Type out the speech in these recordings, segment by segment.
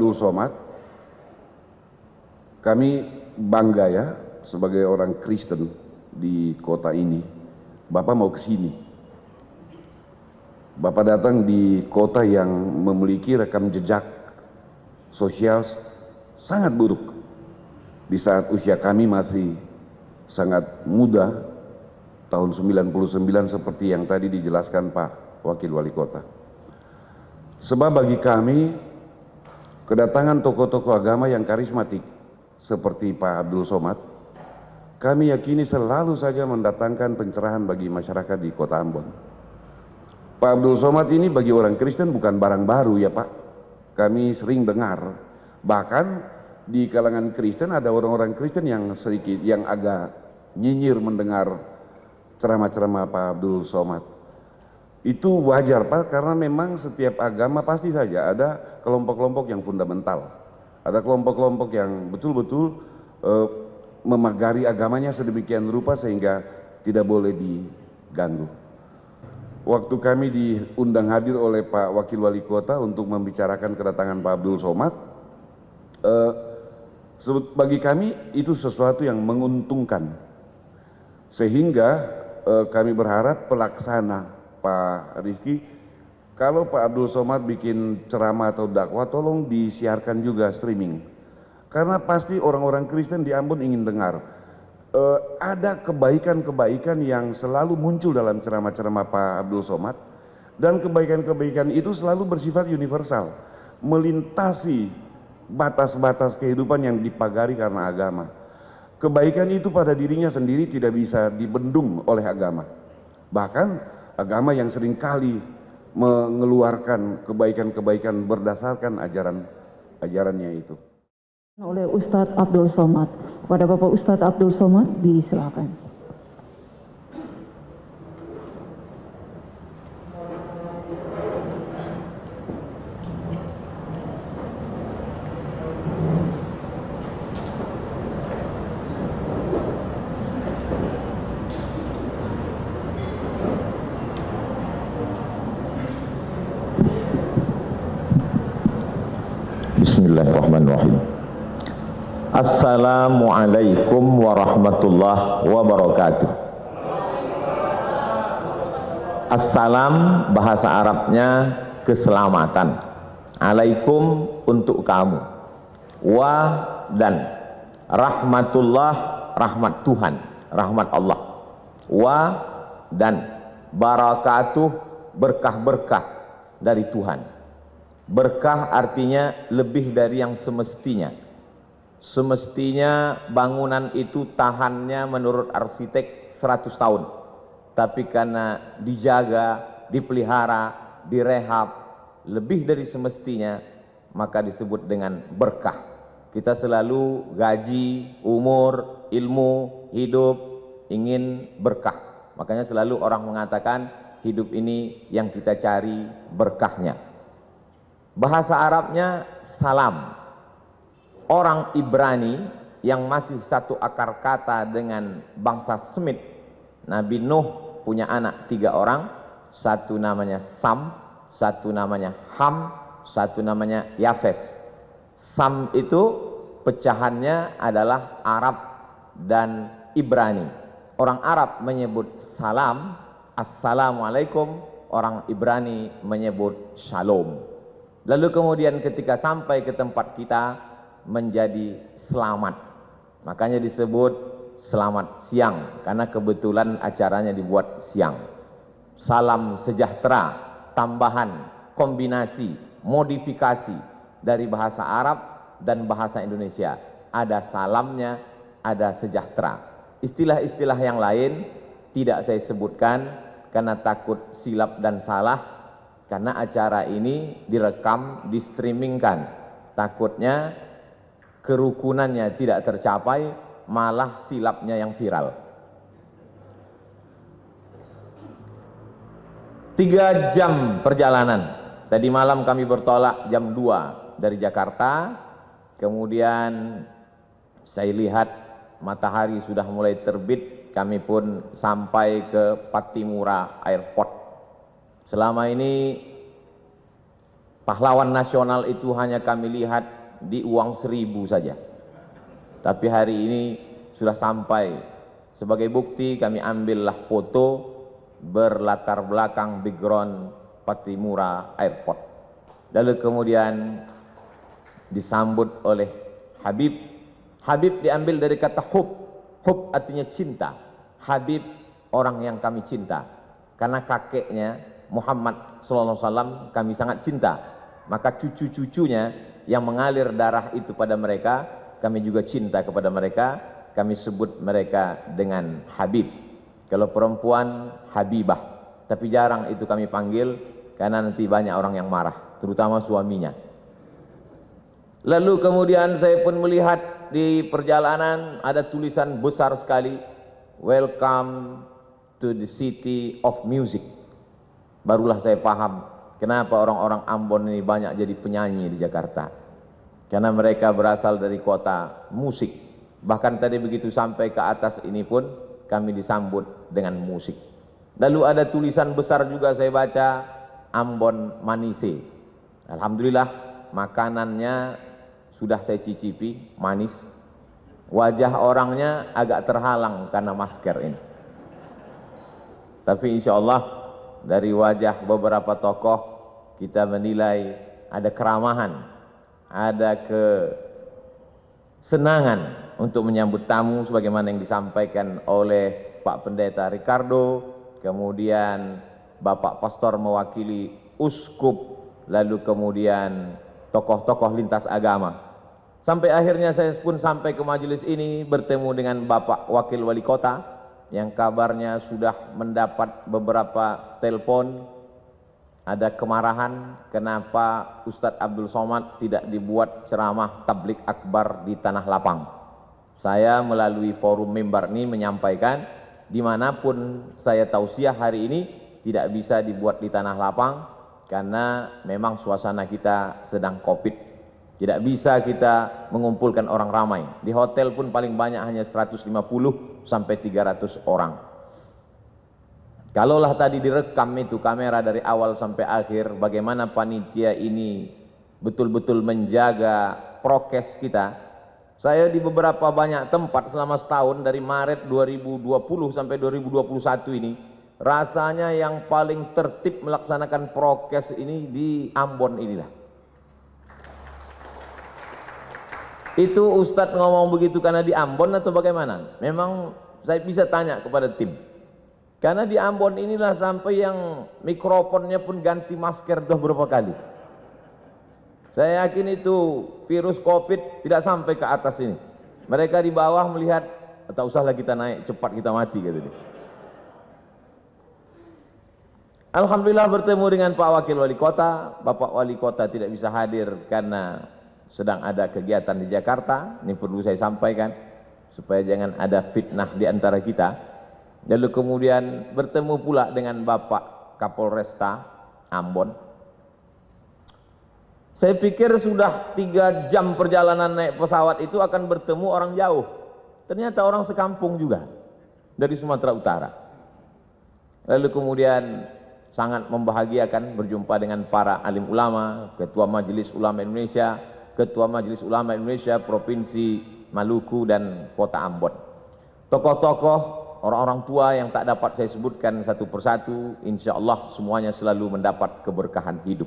Abdul Somad, kami bangga ya sebagai orang Kristen di kota ini. Bapak mau ke sini. Bapak datang di kota yang memiliki rekam jejak sosial sangat buruk. Di saat usia kami masih sangat muda, tahun 99 seperti yang tadi dijelaskan Pak Wakil Wali Kota. Sebab bagi kami, kedatangan tokoh-tokoh agama yang karismatik seperti Pak Abdul Somad, kami yakini selalu saja mendatangkan pencerahan bagi masyarakat di kota Ambon. Pak Abdul Somad ini bagi orang Kristen bukan barang baru ya Pak. Kami sering dengar, bahkan di kalangan Kristen ada orang-orang Kristen yang sedikit, yang agak nyinyir mendengar ceramah-ceramah Pak Abdul Somad. Itu wajar Pak, karena memang setiap agama pasti saja ada kelompok-kelompok yang fundamental. Ada kelompok-kelompok yang betul-betul memagari agamanya sedemikian rupa sehingga tidak boleh diganggu. Waktu kami diundang hadir oleh Pak Wakil Wali Kota untuk membicarakan kedatangan Pak Abdul Somad, bagi kami itu sesuatu yang menguntungkan. Sehingga kami berharap pelaksana Pak Rifki, kalau Pak Abdul Somad bikin ceramah atau dakwah, tolong disiarkan juga streaming. Karena pasti orang-orang Kristen di Ambon ingin dengar. Ada kebaikan-kebaikan yang selalu muncul dalam ceramah-ceramah Pak Abdul Somad, dan kebaikan-kebaikan itu selalu bersifat universal, melintasi batas-batas kehidupan yang dipagari karena agama. Kebaikan itu pada dirinya sendiri tidak bisa dibendung oleh agama. Bahkan agama yang seringkali mengeluarkan kebaikan-kebaikan berdasarkan ajarannya itu. Oleh Ustadz Abdul Somad. Kepada Bapak Ustadz Abdul Somad, disilakan. Bismillahirrahmanirrahim. Assalamualaikum warahmatullahi wabarakatuh. Assalam bahasa Arabnya keselamatan. Alaikum untuk kamu. Wa dan rahmatullah, rahmat Tuhan, rahmat Allah. Wa dan barakatuh, berkah-berkah dari Tuhan. Berkah artinya lebih dari yang semestinya. Semestinya bangunan itu tahannya menurut arsitek 100 tahun. Tapi karena dijaga, dipelihara, direhab lebih dari semestinya, maka disebut dengan berkah. Kita selalu gaji, umur, ilmu, hidup ingin berkah. Makanya selalu orang mengatakan hidup ini yang kita cari berkahnya. Bahasa Arabnya salam. Orang Ibrani yang masih satu akar kata dengan bangsa Semit. Nabi Nuh punya anak 3 orang, satu namanya Sam, satu namanya Ham, satu namanya Yafes. Sam itu pecahannya adalah Arab dan Ibrani. Orang Arab menyebut salam, assalamualaikum, orang Ibrani menyebut shalom. Lalu kemudian ketika sampai ke tempat kita menjadi selamat. Makanya disebut selamat siang, karena kebetulan acaranya dibuat siang. Salam sejahtera, tambahan, kombinasi, modifikasi dari bahasa Arab dan bahasa Indonesia. Ada salamnya, ada sejahtera. Istilah-istilah yang lain tidak saya sebutkan karena takut silap dan salah, karena acara ini direkam, di-streamingkan. Takutnya kerukunannya tidak tercapai, malah silapnya yang viral. 3 jam perjalanan. Tadi malam kami bertolak jam 2 dari Jakarta. Kemudian saya lihat matahari sudah mulai terbit. Kami pun sampai ke Pattimura Airport. Selama ini Pahlawan nasional itu hanya kami lihat di uang 1.000 saja. Tapi hari ini sudah sampai. Sebagai bukti kami ambillah foto berlatar belakang background Pattimura Airport. Lalu kemudian disambut oleh Habib. Habib diambil dari kata hub. Hub artinya cinta. Habib orang yang kami cinta. Karena kakeknya Muhammad SAW kami sangat cinta. Maka cucu-cucunya yang mengalir darah itu pada mereka, kami juga cinta kepada mereka. Kami sebut mereka dengan Habib. Kalau perempuan Habibah. Tapi jarang itu kami panggil karena nanti banyak orang yang marah, terutama suaminya. Lalu kemudian saya pun melihat di perjalanan ada tulisan besar sekali, "Welcome to the city of music." Barulah saya paham kenapa orang-orang Ambon ini banyak jadi penyanyi di Jakarta. Karena mereka berasal dari kota musik. Bahkan tadi begitu sampai ke atas ini pun kami disambut dengan musik. Lalu ada tulisan besar juga saya baca, Ambon Manise. Alhamdulillah makanannya sudah saya cicipi, manis. Wajah orangnya agak terhalang karena masker ini. Tapi insya Allah dari wajah beberapa tokoh kita menilai ada keramahan, ada kesenangan untuk menyambut tamu sebagaimana yang disampaikan oleh Pak Pendeta Ricardo, kemudian Bapak Pastor mewakili uskup, lalu kemudian tokoh-tokoh lintas agama. Sampai akhirnya saya pun sampai ke majelis ini bertemu dengan Bapak Wakil Wali Kota yang kabarnya sudah mendapat beberapa telepon. Ada kemarahan kenapa Ustadz Abdul Somad tidak dibuat ceramah tablik akbar di Tanah Lapang. Saya melalui forum mimbar ini menyampaikan dimanapun saya tausiah hari ini tidak bisa dibuat di Tanah Lapang karena memang suasana kita sedang COVID. Tidak bisa kita mengumpulkan orang ramai. Di hotel pun paling banyak hanya 150 sampai 300 orang. Kalaulah tadi direkam itu kamera dari awal sampai akhir, bagaimana panitia ini betul-betul menjaga prokes kita. Saya di beberapa banyak tempat selama setahun dari Maret 2020 sampai 2021 ini, rasanya yang paling tertib melaksanakan prokes ini di Ambon inilah. Itu Ustadz ngomong begitu karena di Ambon atau bagaimana? Memang saya bisa tanya kepada tim. Karena di Ambon inilah sampai yang mikrofonnya pun ganti masker sudah berapa kali. Saya yakin itu virus COVID tidak sampai ke atas ini. Mereka di bawah melihat, tak usahlah kita naik, cepat kita mati gitu. Alhamdulillah bertemu dengan Pak Wakil Wali Kota. Bapak Wali Kota tidak bisa hadir karena sedang ada kegiatan di Jakarta. Ini perlu saya sampaikan supaya jangan ada fitnah di antara kita. Lalu kemudian bertemu pula dengan Bapak Kapolresta Ambon. Saya pikir sudah 3 jam perjalanan naik pesawat itu akan bertemu orang jauh. Ternyata orang sekampung juga dari Sumatera Utara. Lalu kemudian sangat membahagiakan berjumpa dengan para alim ulama, Ketua Majelis Ulama Indonesia, Ketua Majelis Ulama Indonesia Provinsi Maluku dan Kota Ambon. Tokoh-tokoh, orang-orang tua yang tak dapat saya sebutkan satu persatu, insya Allah semuanya selalu mendapat keberkahan hidup.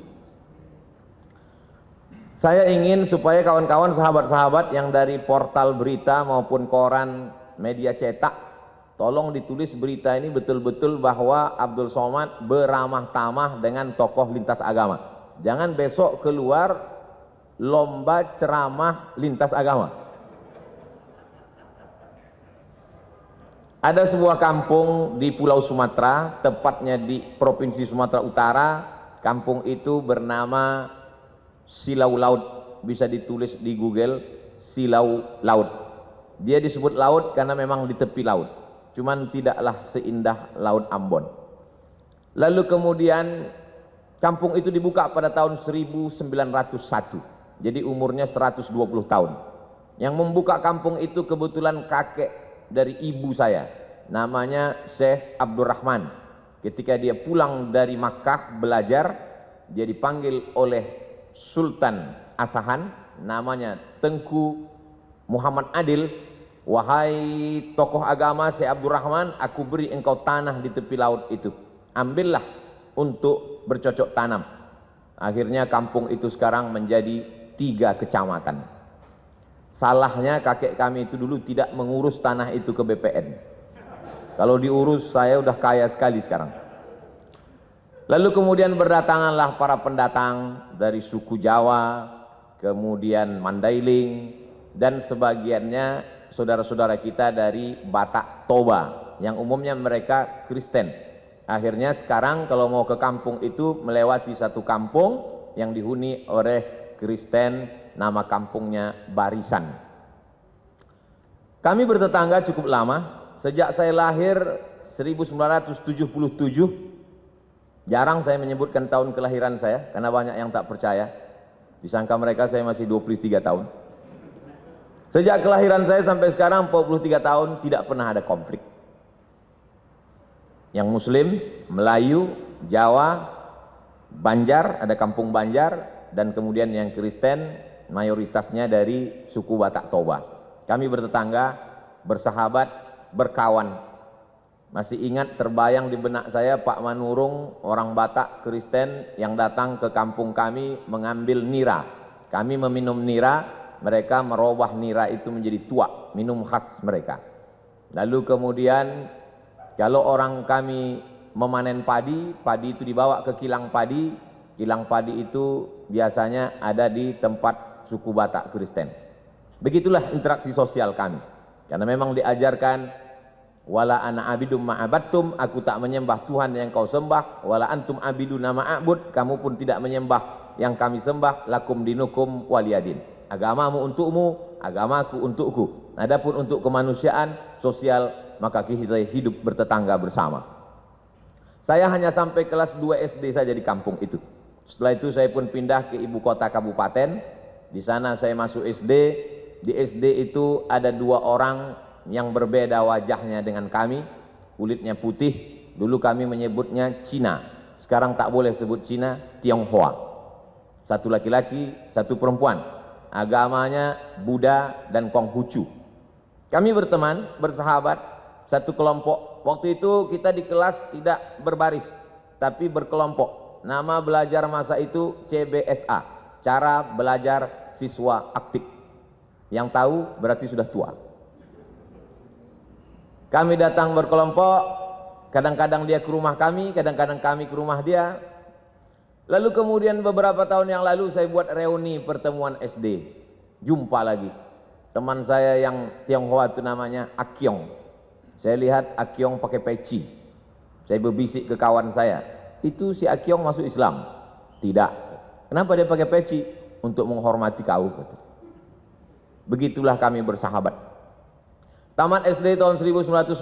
Saya ingin supaya kawan-kawan sahabat-sahabat yang dari portal berita maupun koran media cetak, tolong ditulis berita ini betul-betul bahwa Abdul Somad beramah tamah dengan tokoh lintas agama. Jangan besok keluar lomba ceramah lintas agama. Ada sebuah kampung di Pulau Sumatera, tepatnya di Provinsi Sumatera Utara. Kampung itu bernama Silau Laut, bisa ditulis di Google, Silau Laut. Dia disebut laut karena memang di tepi laut, cuman tidaklah seindah Laut Ambon. Lalu kemudian kampung itu dibuka pada tahun 1901, jadi umurnya 120 tahun. Yang membuka kampung itu kebetulan kakek dari ibu saya, namanya Syekh Abdurrahman. Ketika dia pulang dari Makkah belajar, dia dipanggil oleh Sultan Asahan, namanya Tengku Muhammad Adil, wahai tokoh agama Syekh Abdurrahman, aku beri engkau tanah di tepi laut itu, ambillah untuk bercocok tanam. Akhirnya kampung itu sekarang menjadi 3 kecamatan. Salahnya kakek kami itu dulu tidak mengurus tanah itu ke BPN. Kalau diurus saya udah kaya sekali sekarang. Lalu kemudian berdatanganlah para pendatang dari suku Jawa, kemudian Mandailing, dan sebagiannya saudara-saudara kita dari Batak Toba, yang umumnya mereka Kristen. Akhirnya sekarang kalau mau ke kampung itu melewati satu kampung yang dihuni oleh Kristen, nama kampungnya Barisan. Kami bertetangga cukup lama, sejak saya lahir 1977. Jarang saya menyebutkan tahun kelahiran saya karena banyak yang tak percaya. Disangka mereka saya masih 23 tahun. Sejak kelahiran saya sampai sekarang 43 tahun tidak pernah ada konflik. Yang Muslim, Melayu, Jawa, Banjar, ada kampung Banjar, dan kemudian yang Kristen mayoritasnya dari suku Batak Toba. Kami bertetangga, bersahabat, berkawan. Masih ingat terbayang di benak saya Pak Manurung, orang Batak Kristen yang datang ke kampung kami mengambil nira. Kami meminum nira, mereka merubah nira itu menjadi tuak, minum khas mereka. Lalu kemudian kalau orang kami memanen padi, padi itu dibawa ke kilang padi. Kilang padi itu biasanya ada di tempat suku Batak Kristen. Begitulah interaksi sosial kami. Karena memang diajarkan, wala ana abidum ma'abattum, aku tak menyembah Tuhan yang kau sembah, wala antum abiduna ma'abud, kamu pun tidak menyembah yang kami sembah, lakum dinukum waliyadin. Agamamu untukmu, agamaku untukku. Adapun untuk kemanusiaan, sosial, maka kita hidup bertetangga bersama. Saya hanya sampai kelas 2 SD saja di kampung itu. Setelah itu saya pun pindah ke ibu kota kabupaten. Di sana saya masuk SD. Di SD itu ada 2 orang yang berbeda wajahnya dengan kami, kulitnya putih. Dulu kami menyebutnya Cina, sekarang tak boleh sebut Cina, Tionghoa. Satu laki-laki, satu perempuan, agamanya Buddha dan Konghucu. Kami berteman, bersahabat, satu kelompok. Waktu itu kita di kelas tidak berbaris, tapi berkelompok. Nama belajar masa itu CBSA, cara belajar siswa aktif. Yang tahu berarti sudah tua. Kami datang berkelompok, kadang-kadang dia ke rumah kami, kadang-kadang kami ke rumah dia. Lalu kemudian beberapa tahun yang lalu saya buat reuni pertemuan SD. Jumpa lagi. Teman saya yang Tionghoa itu namanya Akyong. Saya lihat Akyong pakai peci. Saya berbisik ke kawan saya, itu si Akyong masuk Islam? Tidak. Kenapa dia pakai peci? Untuk menghormati kau. Begitulah kami bersahabat. Tamat SD tahun 1990,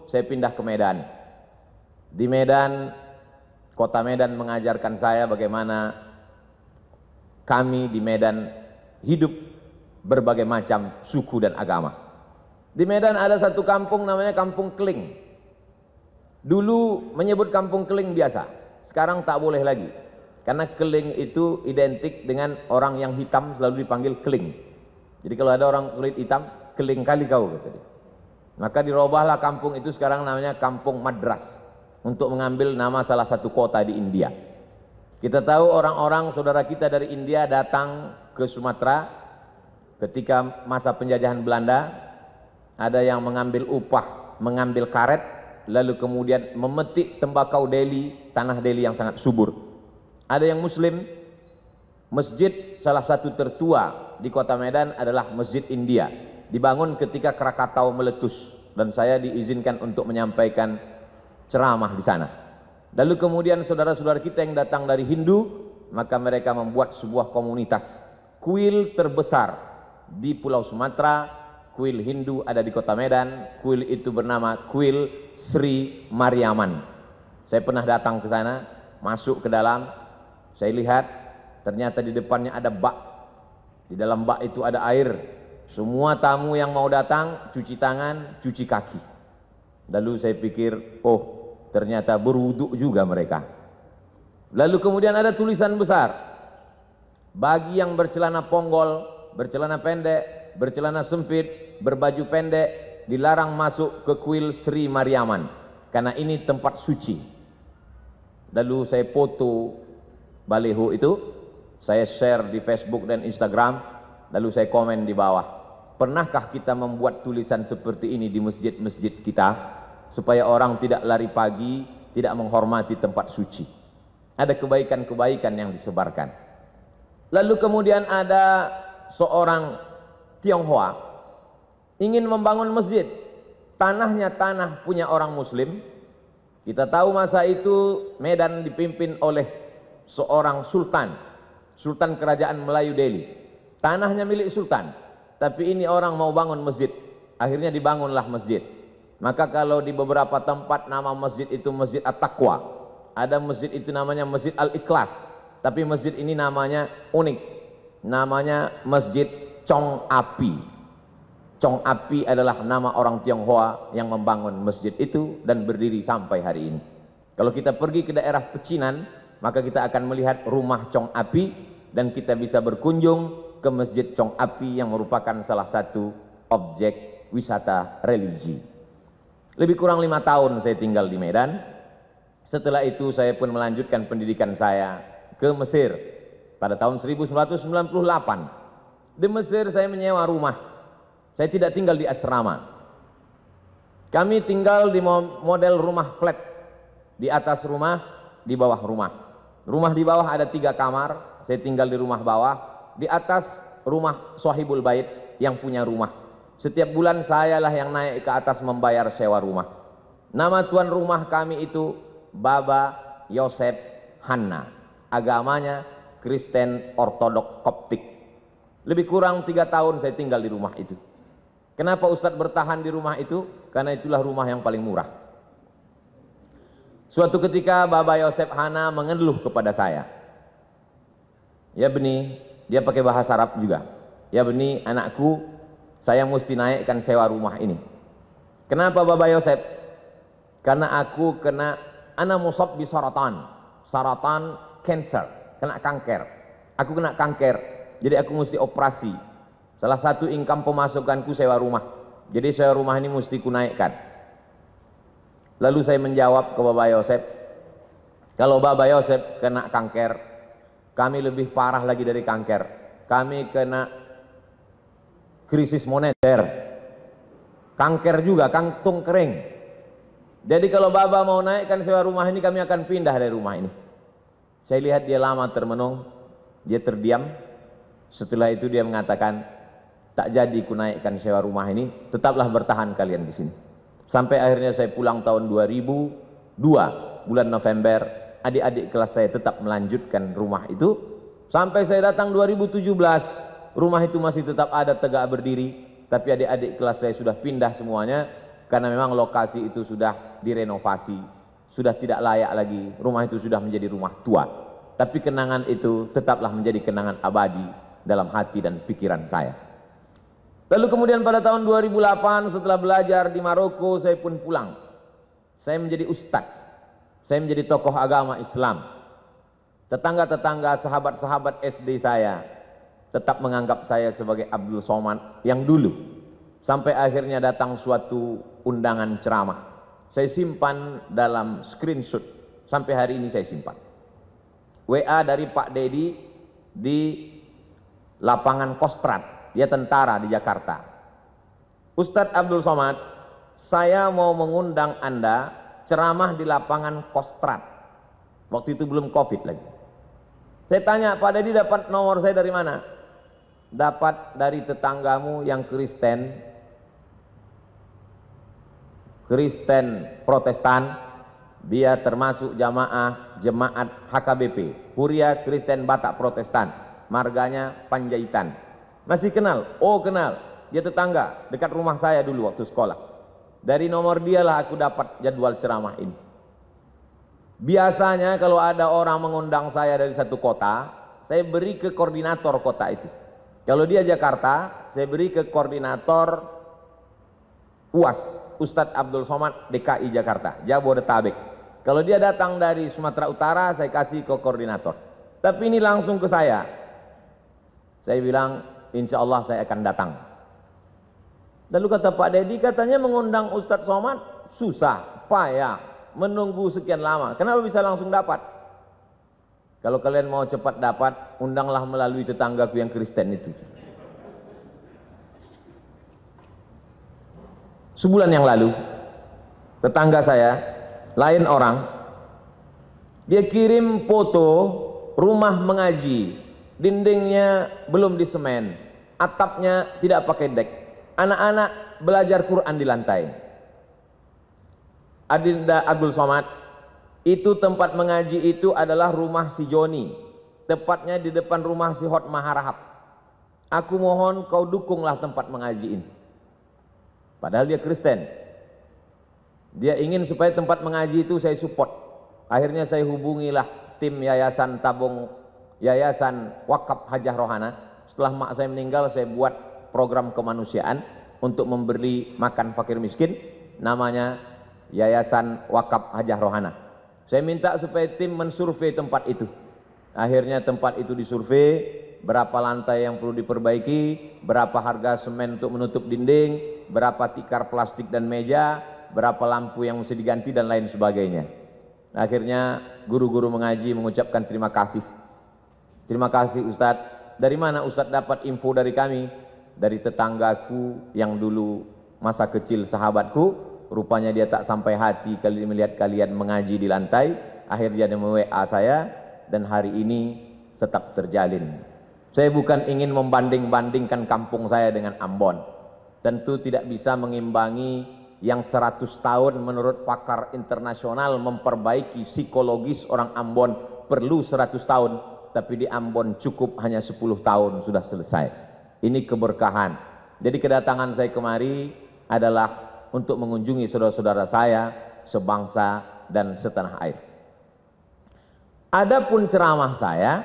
saya pindah ke Medan. Di Medan, kota Medan mengajarkan saya bagaimana kami di Medan hidup berbagai macam suku dan agama. Di Medan ada satu kampung namanya Kampung Keling. Dulu menyebut Kampung Keling biasa, sekarang tak boleh lagi. Karena Keling itu identik dengan orang yang hitam selalu dipanggil Keling. Jadi kalau ada orang kulit hitam, keling kali kau, kata dia. Maka dirubahlah kampung itu sekarang namanya Kampung Madras, untuk mengambil nama salah satu kota di India. Kita tahu orang-orang saudara kita dari India datang ke Sumatera ketika masa penjajahan Belanda. Ada yang mengambil upah, mengambil karet, lalu kemudian memetik tembakau Delhi, tanah Delhi yang sangat subur. Ada yang Muslim. Masjid salah satu tertua di kota Medan adalah Masjid India, dibangun ketika Krakatau meletus, dan saya diizinkan untuk menyampaikan ceramah di sana. Lalu kemudian saudara-saudara kita yang datang dari Hindu, maka mereka membuat sebuah komunitas. Kuil terbesar di Pulau Sumatera, kuil Hindu ada di kota Medan. Kuil itu bernama Kuil Sri Mariaman. Saya pernah datang ke sana, masuk ke dalam, saya lihat ternyata di depannya ada bak. Di dalam bak itu ada air. Semua tamu yang mau datang cuci tangan, cuci kaki. Lalu saya pikir, oh ternyata berwuduk juga mereka. Lalu kemudian ada tulisan besar, Bagi yang bercelana ponggol, bercelana pendek, bercelana sempit, berbaju pendek, dilarang masuk ke kuil Sri Mariaman, karena ini tempat suci. Lalu saya foto baliho itu, saya share di Facebook dan Instagram, lalu saya komen di bawah, pernahkah kita membuat tulisan seperti ini di masjid-masjid kita, supaya orang tidak lari pagi, tidak menghormati tempat suci. Ada kebaikan-kebaikan yang disebarkan. Lalu kemudian ada seorang Tionghoa ingin membangun masjid. Tanahnya tanah punya orang Muslim. Kita tahu masa itu Medan dipimpin oleh seorang sultan, sultan kerajaan Melayu Delhi. Tanahnya milik sultan, tapi ini orang mau bangun masjid. Akhirnya dibangunlah masjid. Maka kalau di beberapa tempat nama masjid itu Masjid At-Taqwa, ada masjid itu namanya Masjid Al-Ikhlas, tapi masjid ini namanya unik, namanya Masjid Chong Api. Chong Api adalah nama orang Tionghoa yang membangun masjid itu dan berdiri sampai hari ini. Kalau kita pergi ke daerah Pecinan, maka kita akan melihat rumah Chong Api dan kita bisa berkunjung ke Masjid Chong Api yang merupakan salah satu objek wisata religi. Lebih kurang 5 tahun saya tinggal di Medan. Setelah itu saya pun melanjutkan pendidikan saya ke Mesir pada tahun 1998. Di Mesir saya menyewa rumah. Saya tidak tinggal di asrama. Kami tinggal di model rumah flat. Di atas rumah, di bawah rumah. Rumah di bawah ada 3 kamar. Saya tinggal di rumah bawah. Di atas rumah Sohibul Bait yang punya rumah. Setiap bulan sayalah yang naik ke atas membayar sewa rumah. Nama tuan rumah kami itu Baba Yosef Hanna. Agamanya Kristen Ortodok Koptik. Lebih kurang 3 tahun saya tinggal di rumah itu. Kenapa Ustadz bertahan di rumah itu? Karena itulah rumah yang paling murah. Suatu ketika Baba Yosef Hanna mengeluh kepada saya. Ya Beni, dia pakai bahasa Arab juga. Ya Beni, anakku, saya mesti naikkan sewa rumah ini. Kenapa Baba Yosef? Karena aku kena ana musab bi saratan. Saratan cancer, kena kanker. Aku kena kanker, jadi aku mesti operasi. Salah satu income pemasukanku sewa rumah. Jadi sewa rumah ini mesti kunaikkan. Lalu saya menjawab ke Baba Yosef, kalau Baba Yosef kena kanker, kami lebih parah lagi dari kanker. Kami kena krisis moneter. Kanker juga, kantung kering. Jadi kalau Baba mau naikkan sewa rumah ini, kami akan pindah dari rumah ini. Saya lihat dia lama termenung, dia terdiam. Setelah itu dia mengatakan, tak jadi ku naikkan sewa rumah ini, tetaplah bertahan kalian di sini. Sampai akhirnya saya pulang tahun 2002, bulan November, adik-adik kelas saya tetap melanjutkan rumah itu. Sampai saya datang 2017, rumah itu masih tetap ada tegak berdiri, tapi adik-adik kelas saya sudah pindah semuanya, karena memang lokasi itu sudah direnovasi, sudah tidak layak lagi, rumah itu sudah menjadi rumah tua. Tapi kenangan itu tetaplah menjadi kenangan abadi dalam hati dan pikiran saya. Lalu kemudian pada tahun 2008 setelah belajar di Maroko, saya pun pulang. Saya menjadi ustadz, saya menjadi tokoh agama Islam. Tetangga-tetangga, sahabat-sahabat SD saya tetap menganggap saya sebagai Abdul Somad yang dulu. Sampai akhirnya datang suatu undangan ceramah. Saya simpan dalam screenshot, sampai hari ini saya simpan. WA dari Pak Dedi di lapangan Kostrad, dia tentara di Jakarta. Ustadz Abdul Somad, saya mau mengundang Anda ceramah di lapangan Kostrad. Waktu itu belum COVID lagi. Saya tanya, Pak Dedi dapat nomor saya dari mana? Dapat dari tetanggamu yang Kristen Protestan. Dia termasuk jemaat HKBP, Huria Kristen Batak Protestan, marganya Panjaitan. Masih kenal? Oh kenal, dia tetangga dekat rumah saya dulu waktu sekolah. Dari nomor dialah aku dapat jadwal ceramah ini. Biasanya kalau ada orang mengundang saya dari satu kota, saya beri ke koordinator kota itu. Kalau dia Jakarta, saya beri ke koordinator UAS, Ustadz Abdul Somad DKI Jakarta, Jabodetabek. Kalau dia datang dari Sumatera Utara, saya kasih ke koordinator. Tapi ini langsung ke saya. Saya bilang, insya Allah saya akan datang. Lalu kata Pak Dedi, katanya mengundang Ustadz Somad susah, payah, menunggu sekian lama. Kenapa bisa langsung dapat? Kalau kalian mau cepat dapat, undanglah melalui tetanggaku yang Kristen itu. Sebulan yang lalu, tetangga saya, lain orang, dia kirim foto rumah mengaji, dindingnya belum disemen, atapnya tidak pakai dek, anak-anak belajar Quran di lantai. Adinda Abdul Somad, itu tempat mengaji itu adalah rumah si Joni, tepatnya di depan rumah si Hot Maharahap. Aku mohon kau dukunglah tempat mengaji ini. Padahal dia Kristen. Dia ingin supaya tempat mengaji itu saya support. Akhirnya saya hubungilah tim Yayasan Tabung, Yayasan Wakaf Hajah Rohana. Setelah mak saya meninggal, saya buat program kemanusiaan untuk memberi makan fakir miskin, namanya Yayasan Wakaf Hajah Rohana. Saya minta supaya tim mensurvei tempat itu. Akhirnya tempat itu disurvei, berapa lantai yang perlu diperbaiki, berapa harga semen untuk menutup dinding, berapa tikar plastik dan meja, berapa lampu yang mesti diganti dan lain sebagainya. Akhirnya guru-guru mengaji mengucapkan terima kasih. Terima kasih Ustadz. Dari mana Ustadz dapat info dari kami? Dari tetanggaku yang dulu masa kecil sahabatku. Rupanya dia tak sampai hati kali melihat kalian mengaji di lantai. Akhirnya dia WA saya dan hari ini tetap terjalin. Saya bukan ingin membanding-bandingkan kampung saya dengan Ambon. Tentu tidak bisa mengimbangi yang 100 tahun menurut pakar internasional memperbaiki psikologis orang Ambon perlu 100 tahun. Tapi di Ambon cukup hanya 10 tahun sudah selesai. Ini keberkahan. Jadi kedatangan saya kemari adalah untuk mengunjungi saudara-saudara saya sebangsa dan setanah air. Adapun ceramah saya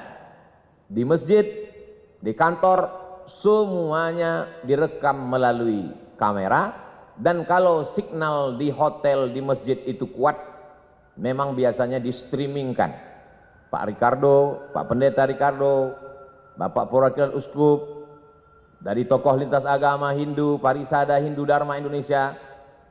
di masjid, di kantor, semuanya direkam melalui kamera, dan kalau signal di hotel, di masjid itu kuat, memang biasanya di streamingkan. Pak Ricardo, Pak Pendeta Ricardo, Bapak Perwakilan Uskup, dari tokoh lintas agama Hindu, Parisada, Hindu Dharma Indonesia,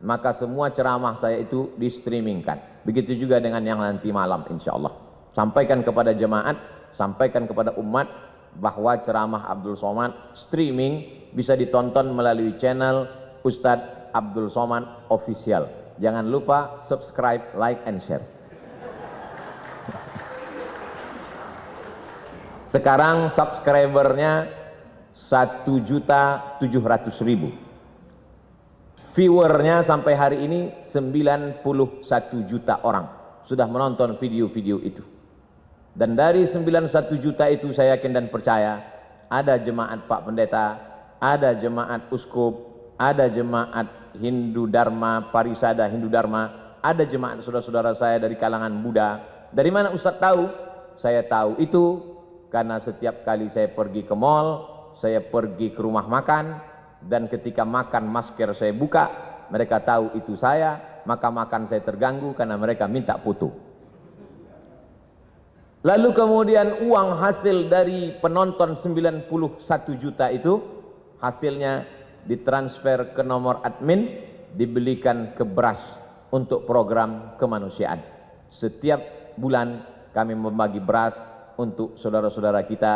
maka semua ceramah saya itu di streamingkan. Begitu juga dengan yang nanti malam insya Allah. Sampaikan kepada jemaat, sampaikan kepada umat bahwa ceramah Abdul Somad streaming bisa ditonton melalui channel Ustadz Abdul Somad Official. Jangan lupa subscribe, like, and share. Sekarang subscribernya 1.700.000. Viewernya sampai hari ini 91 juta orang sudah menonton video-video itu. Dan dari 91 juta itu saya yakin dan percaya ada jemaat Pak Pendeta, ada jemaat Uskup, ada jemaat Hindu Dharma, Parisada Hindu Dharma, ada jemaat saudara-saudara saya dari kalangan Buddha. Dari mana Ustadz tahu? Saya tahu itu karena setiap kali saya pergi ke mall, saya pergi ke rumah makan, dan ketika makan masker saya buka, mereka tahu itu saya, maka makan saya terganggu karena mereka minta foto. Lalu kemudian uang hasil dari penonton 91 juta itu, hasilnya ditransfer ke nomor admin, dibelikan ke beras untuk program kemanusiaan. Setiap bulan kami membagi beras untuk saudara-saudara kita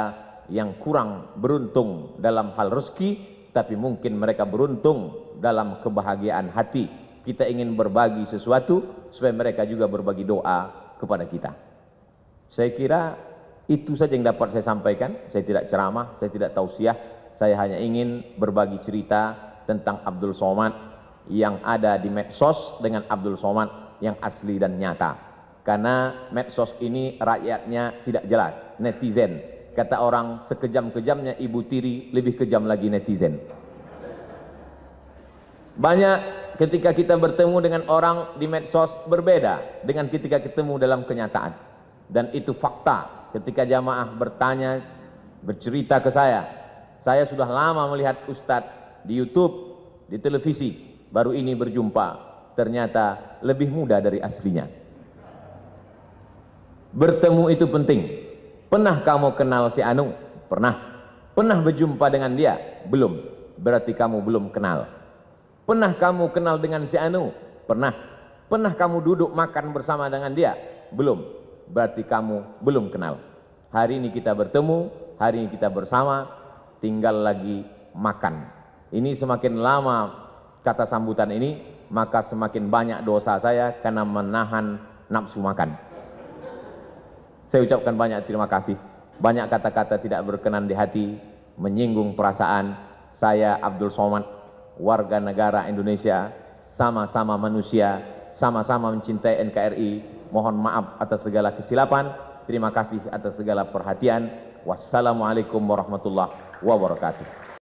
yang kurang beruntung dalam hal rezeki, tapi mungkin mereka beruntung dalam kebahagiaan hati. Kita ingin berbagi sesuatu supaya mereka juga berbagi doa kepada kita. Saya kira itu saja yang dapat saya sampaikan. Saya tidak ceramah, saya tidak tausiah, saya hanya ingin berbagi cerita tentang Abdul Somad yang ada di medsos dengan Abdul Somad yang asli dan nyata. Karena medsos ini rakyatnya tidak jelas, netizen. Kata orang, sekejam-kejamnya Ibu Tiri, lebih kejam lagi netizen. Banyak ketika kita bertemu dengan orang di medsos berbeda dengan ketika ketemu dalam kenyataan. Dan itu fakta. Ketika jamaah bertanya, bercerita ke saya sudah lama melihat Ustadz di YouTube, di televisi, baru ini berjumpa, ternyata lebih muda dari aslinya. Bertemu itu penting. Pernah kamu kenal si Anu? Pernah. Pernah berjumpa dengan dia? Belum. Berarti kamu belum kenal. Pernah kamu kenal dengan si Anu? Pernah. Pernah kamu duduk makan bersama dengan dia? Belum. Berarti kamu belum kenal. Hari ini kita bertemu, hari ini kita bersama, tinggal lagi makan. Ini semakin lama kata sambutan ini, maka semakin banyak dosa saya karena menahan nafsu makan. Saya ucapkan banyak terima kasih. Banyak kata-kata tidak berkenan di hati, menyinggung perasaan. Saya Abdul Somad, warga negara Indonesia, sama-sama manusia, sama-sama mencintai NKRI. Mohon maaf atas segala kesilapan. Terima kasih atas segala perhatian. Wassalamualaikum warahmatullahi wabarakatuh.